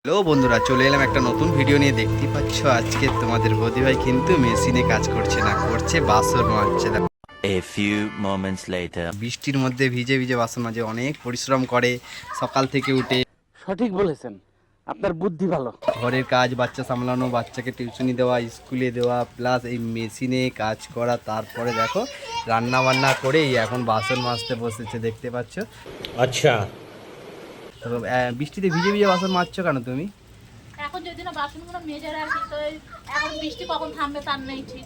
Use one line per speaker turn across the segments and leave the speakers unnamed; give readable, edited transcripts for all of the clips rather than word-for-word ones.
Hello বন্ধুরা, চলে এলাম একটা নতুন ভিডিও নিয়ে। দেখতেই পাচ্ছ আজকে তোমাদের বৌদি ভাই কিন্তু মেশিনে কাজ করছে না, করছে বাসন মাজছে।
A few moments later.
বৃষ্টির মধ্যে ভিজে ভিজে বাসন মাজে, অনেক পরিশ্রম করে সকাল থেকে উঠে।
সঠিক বলেছেন, আপনার বুদ্ধি ভালো।
ঘরের কাজ, বাচ্চা সামলানো, বাচ্চাকে টিউশনি দেওয়া, স্কুলে দেওয়া, প্লাস এই মেশিনে কাজ করা, তারপরে দেখো রান্না বান্না করেই এখন বাসন মাজতে বসেছে, দেখতে পাচ্ছ।
আচ্ছা,
বৃষ্টিতে ভিজে ভিজে বাসন মাজছো কেন তুমি?
এখন যদি না বাসনগুলো মেজে রাখি তো এখন বৃষ্টি কখন থামবে তার নেই ঠিক।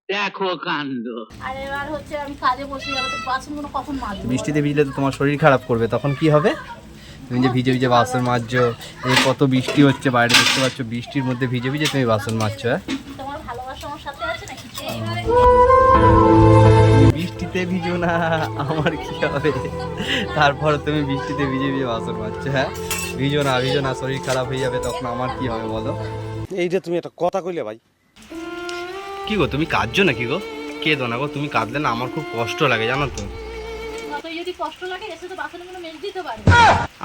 দেখো কাণ্ড।
আর এবার হচ্ছে আমি কাজে বসে যাবো, তো বাসনগুলো কখন মাজবো?
বৃষ্টিতে ভিজলে তো তোমার শরীর খারাপ করবে, তখন কি হবে? তুমি যে ভিজে ভিজে বাসন মাজছো, এই কত বৃষ্টি হচ্ছে বাইরে, দেখতে পাচ্ছ। বৃষ্টির মধ্যে ভিজে ভিজে তুমি বাসন মাজছো।
তোমার ভালোবাসা আমার সাথে আছে নাকি?
বৃষ্টিতে ভিজো না, আমার কি হবে? তারপর তুমি বৃষ্টিতে ভিজে ভিজে বাসন মাজছো। হ্যাঁ, ভিজো না, ভিজো না, শরীর খারাপ হয়ে যাবে, তখন আমার কি হবে বলো?
এই যে তুমি একটা কথা কইলে ভাই।
কি গো, তুমি কাঁদছো নাকি গো? কেঁদো না গো, তুমি কাঁদলে না আমার খুব কষ্ট লাগে, জানো তো।
তো যদি কষ্ট লাগে এসে তো বাসনগুলো মেজে দিতে পারে।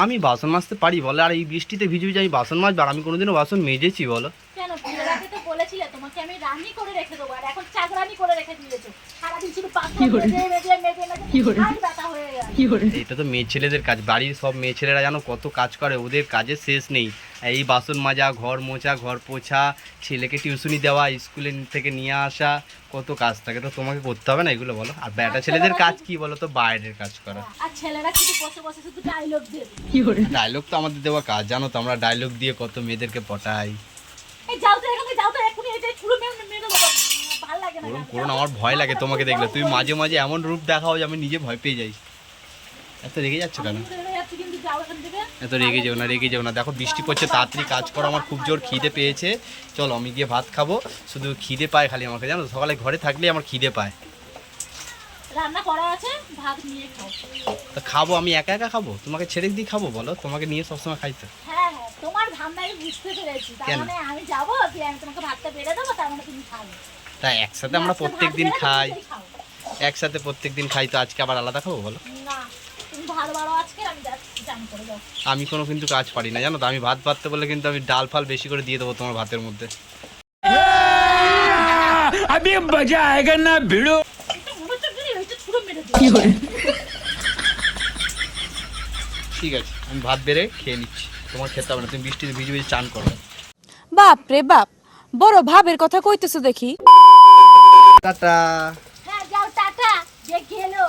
আমি বাসন মাজতে পারি বলে, আর এই বৃষ্টিতে ভিজে ভিজে আমি বাসন মাজবো? আর আমি কোনোদিনও বাসন মেজেছি বলো?
কেন বিয়ের আগে তো বলেছিলে তোমাকে আমি রান্নি করে রেখে দেবো, আর এখন চাকরানি করে রেখে দিয়েছো। সারাদিন শুধু পাথর মেজে মেজে মেজে মেজে আর ব্যথা হয়ে গেছে।
এটা তো মেয়ে ছেলেদের কাজ, বাড়ির সব মেয়ে ছেলেরা জানো কত কাজ করে, ওদের কাজের শেষ নেই। এই বাসন মাজা, ঘর মোছা, ঘর পোছা, ছেলেকে টিউশনি দেওয়া, স্কুলে থেকে নিয়ে আসা, কত কাজ থাকে। তো তোমাকে করতে হবে না এগুলো বলো? আর বেটা ছেলেদের কাজ কি বলো তো? বাইরের কাজ করা।
আর ছেলেরা শুধু বসে বসে শুধু ডায়লগ দেবে।
ডায়লগ তো আমাদের দেওয়া কাজ, জানো তো। আমরা ডায়লগ দিয়ে কত মেয়েদেরকে পটাই।
এই যাও তো এখান থেকে, যাও তো এক্ষুনি, এই যে ছুড়ে মেরে দেবো। ভালো লাগে না।
করো না, আমার ভয় লাগে তোমাকে দেখলে। তুমি মাঝে মাঝে এমন রূপ দেখাও যে আমি নিজে ভয় পেয়ে যাই। এত রেগে যাচ্ছ কেন?
কিন্তু যাও এখান থেকে।
এত রেগে যেও না, রেগে যেও না। দেখো বৃষ্টি পড়ছে, তাড়াতাড়ি কাজ করো, আমার খুব জোর খিদে পেয়েছে। চলো আমি গিয়ে ভাত খাবো। শুধু খিদে পায় খালি আমাকে, জানো, সকালে ঘরে থাকলে আমার খিদে পায়।
রান্না করা আছে, ভাত নিয়ে খাও।
তা খাবো, আমি একা একা খাবো? তোমাকে ছেড়ে দিয়ে খাবো বলো? তোমাকে নিয়ে সবসময় খাইতে।
হ্যাঁ হ্যাঁ, তোমার ধান্দা আমি বুঝতে পেরেছি। তার
কেন?
মানে আমি যাবো, যে আমি তোমাকে ভাতটা বেড়ে দেবো, তার মানে তুমি খাবে।
তাই একসাথে আমরা
আজকে
প্রত্যেক
ভাত
দিন
বেড়ে
খাই,
তুমি খাও।
একসাথে প্রত্যেক দিন খাই, তো আজকে আবার আলাদা খাবো বলো?
না, তুমি ভালো ভালো আজকে আমি যাচ্ছি, জান করে যাও।
আমি কোনো কিন্তু কাজ পারি না, জানো তো। আমি ভাত পাততে বলে কিন্তু আমি ডাল ফাল বেশি করে দিয়ে দেবো তোমার ভাতের মধ্যে।
अभी मजा आएगा ना भिड़ो।
একটু মনোযোগ দিলে ওইটা ছুড়ে মেরে দিও।
ঠিক আছে, আমি ভাত বেড়ে খেয়ে নিচ্ছি, তোমার খেতে হবে না। তুমি বৃষ্টিতে ভিজে ভিজে চান করো।
বাপ রে বাপ, বড় ভাবের কথা কইতেছো দেখি।
টাটা।
হ্যাঁ যাও, টাটা। যে গেলো।